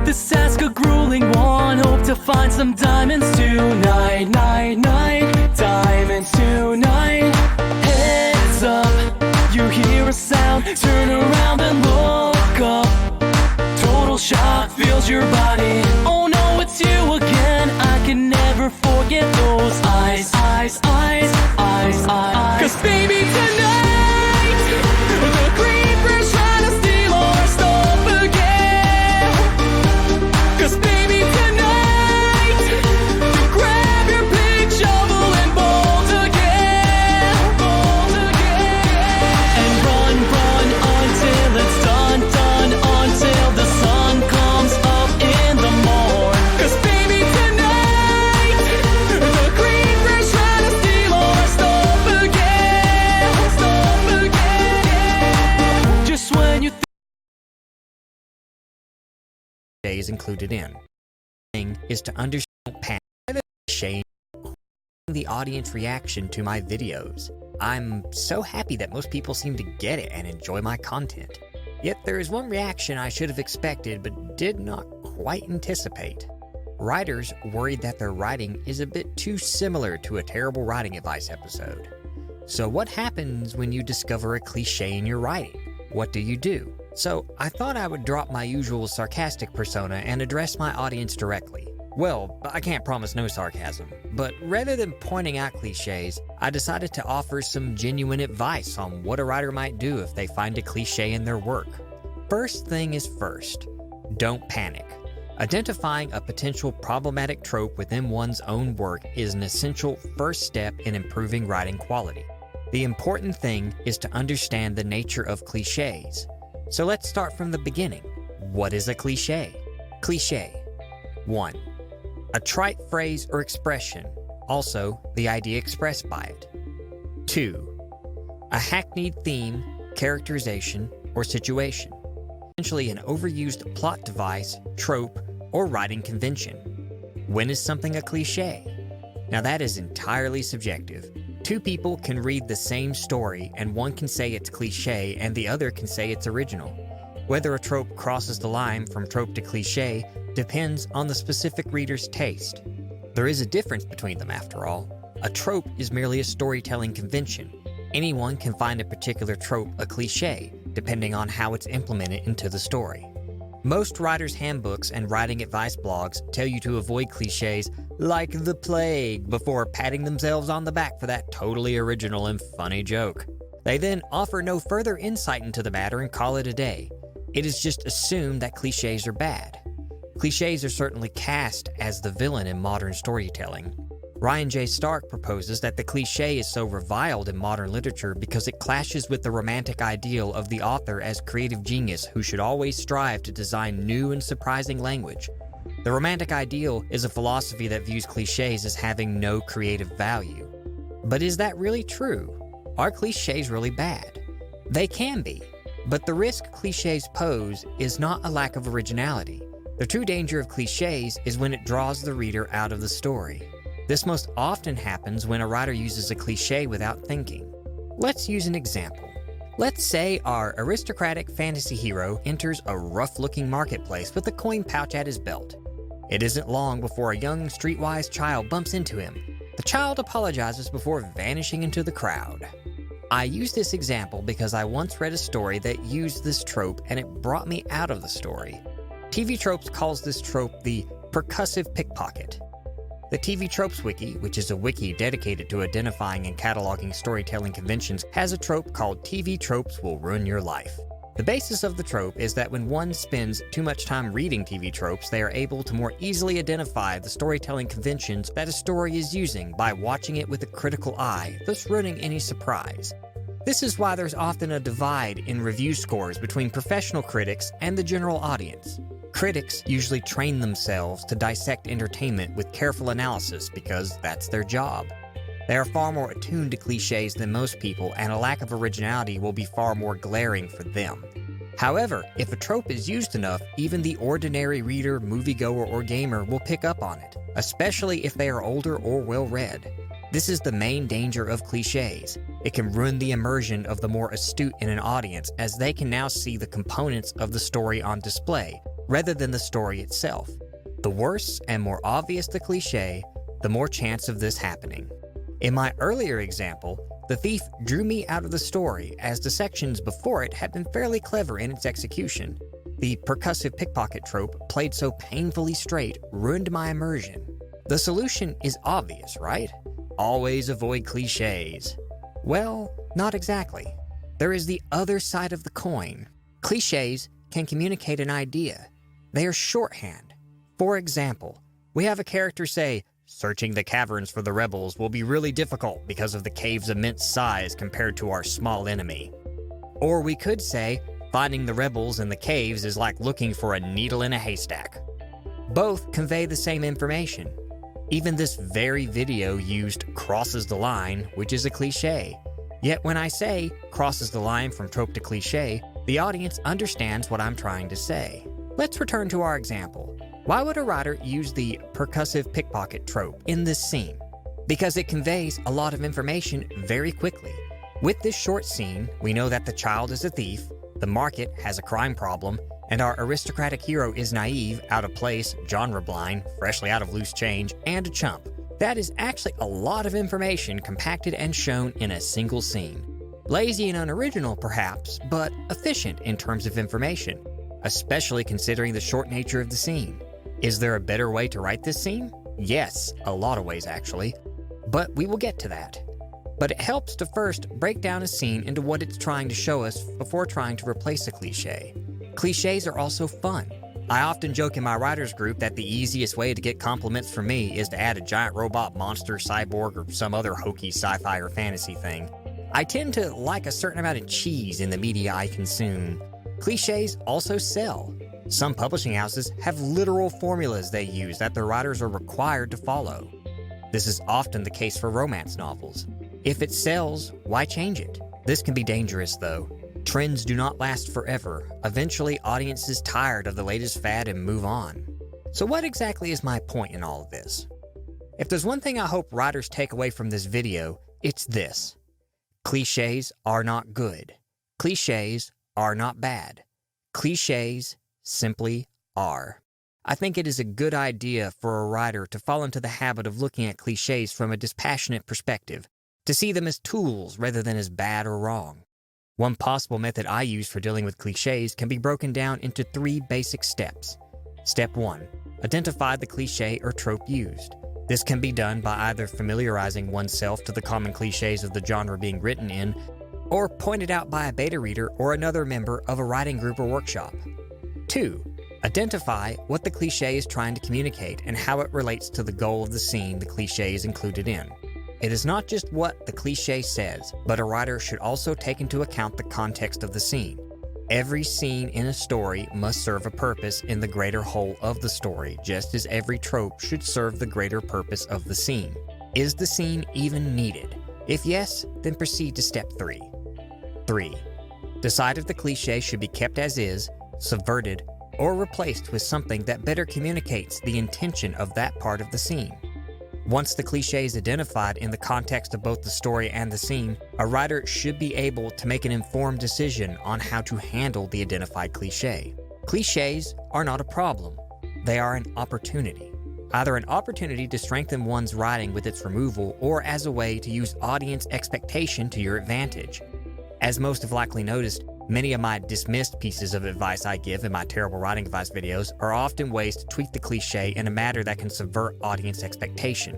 This task a grueling one. Hope to find some diamonds tonight. Diamonds tonight. Heads up, you hear a sound. Turn around and look up. Total shock fills your body. Oh no, it's you again. I can never forget those eyes. 'Cause baby, tonight the creeper's trying to steal our stuff again. 'Cause baby, tonight you grab your big shovel and bolt again. And run until it's done, until the sun comes up in the morn. 'Cause baby, tonight the creeper's trying to steal our stuff again. Just when you Days included in. Thing is to understand panic, shame, the audience reaction to my videos. I'm so happy that most people seem to get it and enjoy my content. Yet there is one reaction I should have expected but did not quite anticipate. Writers worried that their writing is a bit too similar to a terrible writing advice episode. So what happens when you discover a cliche in your writing? What do? So I thought I would drop my usual sarcastic persona and address my audience directly. Well, I can't promise no sarcasm, but rather than pointing out cliches, I decided to offer some genuine advice on what a writer might do if they find a cliche in their work. First thing is first, don't panic. Identifying a potential problematic trope within one's own work is an essential first step in improving writing quality. The important thing is to understand the nature of cliches. So let's start from the beginning. What is a cliche? Cliche. 1. A trite phrase or expression, also the idea expressed by it. 2. A hackneyed theme, characterization, or situation. Essentially an overused plot device, trope, or writing convention. When is something a cliche? Now that is entirely subjective. Two people can read the same story and one can say it's cliche and the other can say it's original. Whether a trope crosses the line from trope to cliche depends on the specific reader's taste. There is a difference between them after all. A trope is merely a storytelling convention. Anyone can find a particular trope a cliche, depending on how it's implemented into the story. Most writers' handbooks and writing advice blogs tell you to avoid cliches like the plague before patting themselves on the back for that totally original and funny joke. They then offer no further insight into the matter and call it a day. It is just assumed that cliches are bad. Cliches are certainly cast as the villain in modern storytelling. Ryan J. Stark proposes that the cliche is so reviled in modern literature because it clashes with the romantic ideal of the author as creative genius who should always strive to design new and surprising language. The romantic ideal is a philosophy that views cliches as having no creative value. But is that really true? Are cliches really bad? They can be, but the risk cliches pose is not a lack of originality. The true danger of cliches is when it draws the reader out of the story. This most often happens when a writer uses a cliche without thinking. Let's use an example. Let's say our aristocratic fantasy hero enters a rough-looking marketplace with a coin pouch at his belt. It isn't long before a young, streetwise child bumps into him. The child apologizes before vanishing into the crowd. I use this example because I once read a story that used this trope and it brought me out of the story. TV Tropes calls this trope the percussive pickpocket. The TV Tropes Wiki, which is a wiki dedicated to identifying and cataloging storytelling conventions, has a trope called TV Tropes Will Ruin Your Life. The basis of the trope is that when one spends too much time reading TV tropes, they are able to more easily identify the storytelling conventions that a story is using by watching it with a critical eye, thus ruining any surprise. This is why there's often a divide in review scores between professional critics and the general audience. Critics usually train themselves to dissect entertainment with careful analysis because that's their job. They are far more attuned to cliches than most people, and a lack of originality will be far more glaring for them. However, if a trope is used enough, even the ordinary reader, moviegoer, or gamer will pick up on it, especially if they are older or well-read. This is the main danger of cliches. It can ruin the immersion of the more astute in an audience, as they can now see the components of the story on display, rather than the story itself. The worse and more obvious the cliche, the more chance of this happening. In my earlier example, the thief drew me out of the story as the sections before it had been fairly clever in its execution. The percussive pickpocket trope, played so painfully straight, ruined my immersion. The solution is obvious, right? Always avoid cliches. Well, not exactly. There is the other side of the coin. Cliches can communicate an idea. They are shorthand. For example, we have a character say, "Searching the caverns for the rebels will be really difficult because of the cave's immense size compared to our small enemy." Or we could say, "Finding the rebels in the caves is like looking for a needle in a haystack." Both convey the same information. Even this very video used "crosses the line," which is a cliche. Yet when I say "crosses the line from trope to cliche," the audience understands what I'm trying to say. Let's return to our example. Why would a writer use the percussive pickpocket trope in this scene? Because it conveys a lot of information very quickly. With this short scene, we know that the child is a thief, the market has a crime problem, and our aristocratic hero is naive, out of place, genre blind, freshly out of loose change, and a chump. That is actually a lot of information compacted and shown in a single scene. Lazy and unoriginal, perhaps, but efficient in terms of information, especially considering the short nature of the scene. Is there a better way to write this scene? Yes, a lot of ways actually, but we will get to that. But it helps to first break down a scene into what it's trying to show us before trying to replace a cliche. Cliches are also fun. I often joke in my writers group that the easiest way to get compliments from me is to add a giant robot monster, cyborg, or some other hokey sci-fi or fantasy thing. I tend to like a certain amount of cheese in the media I consume. Cliches also sell. Some publishing houses have literal formulas they use that their writers are required to follow. This is often the case for romance novels. If it sells, why change it? This can be dangerous, though. Trends do not last forever. Eventually, audiences tired of the latest fad and move on. So what exactly is my point in all of this? If there's one thing I hope writers take away from this video, it's this. Cliches are not good. Cliches are not bad. Cliches simply are. I think it is a good idea for a writer to fall into the habit of looking at cliches from a dispassionate perspective, to see them as tools rather than as bad or wrong. One possible method I use for dealing with cliches can be broken down into 3 basic steps. Step 1. Identify the cliche or trope used. This can be done by either familiarizing oneself to the common cliches of the genre being written in, or pointed out by a beta reader or another member of a writing group or workshop. 2. Identify what the cliche is trying to communicate and how it relates to the goal of the scene the cliche is included in. It is not just what the cliche says, but a writer should also take into account the context of the scene. Every scene in a story must serve a purpose in the greater whole of the story, just as every trope should serve the greater purpose of the scene. Is the scene even needed? If yes, then proceed to step 3. 3. Decide if the cliche should be kept as is, subverted, or replaced with something that better communicates the intention of that part of the scene. Once the cliche is identified in the context of both the story and the scene, a writer should be able to make an informed decision on how to handle the identified cliche. Cliches are not a problem. They are an opportunity. Either an opportunity to strengthen one's writing with its removal, or as a way to use audience expectation to your advantage. As most have likely noticed, many of my dismissed pieces of advice I give in my terrible writing advice videos are often ways to tweak the cliche in a manner that can subvert audience expectation.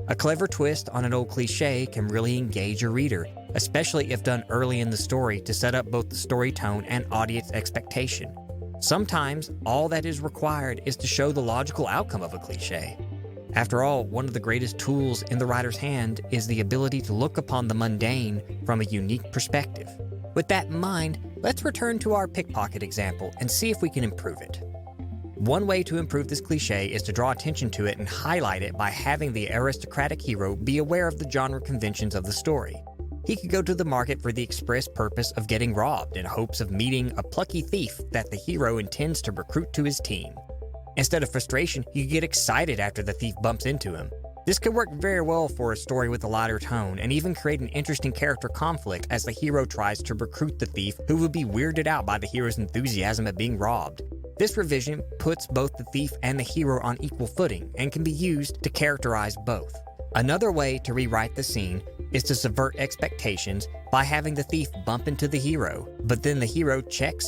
A clever twist on an old cliche can really engage a reader, especially if done early in the story to set up both the story tone and audience expectation. Sometimes, all that is required is to show the logical outcome of a cliche. After all, one of the greatest tools in the writer's hand is the ability to look upon the mundane from a unique perspective. With that in mind, let's return to our pickpocket example and see if we can improve it. One way to improve this cliche is to draw attention to it and highlight it by having the aristocratic hero be aware of the genre conventions of the story. He could go to the market for the express purpose of getting robbed in hopes of meeting a plucky thief that the hero intends to recruit to his team. Instead of frustration, he could get excited after the thief bumps into him. This could work very well for a story with a lighter tone and even create an interesting character conflict as the hero tries to recruit the thief who would be weirded out by the hero's enthusiasm at being robbed. This revision puts both the thief and the hero on equal footing and can be used to characterize both. Another way to rewrite the scene is to subvert expectations by having the thief bump into the hero, but then the hero checks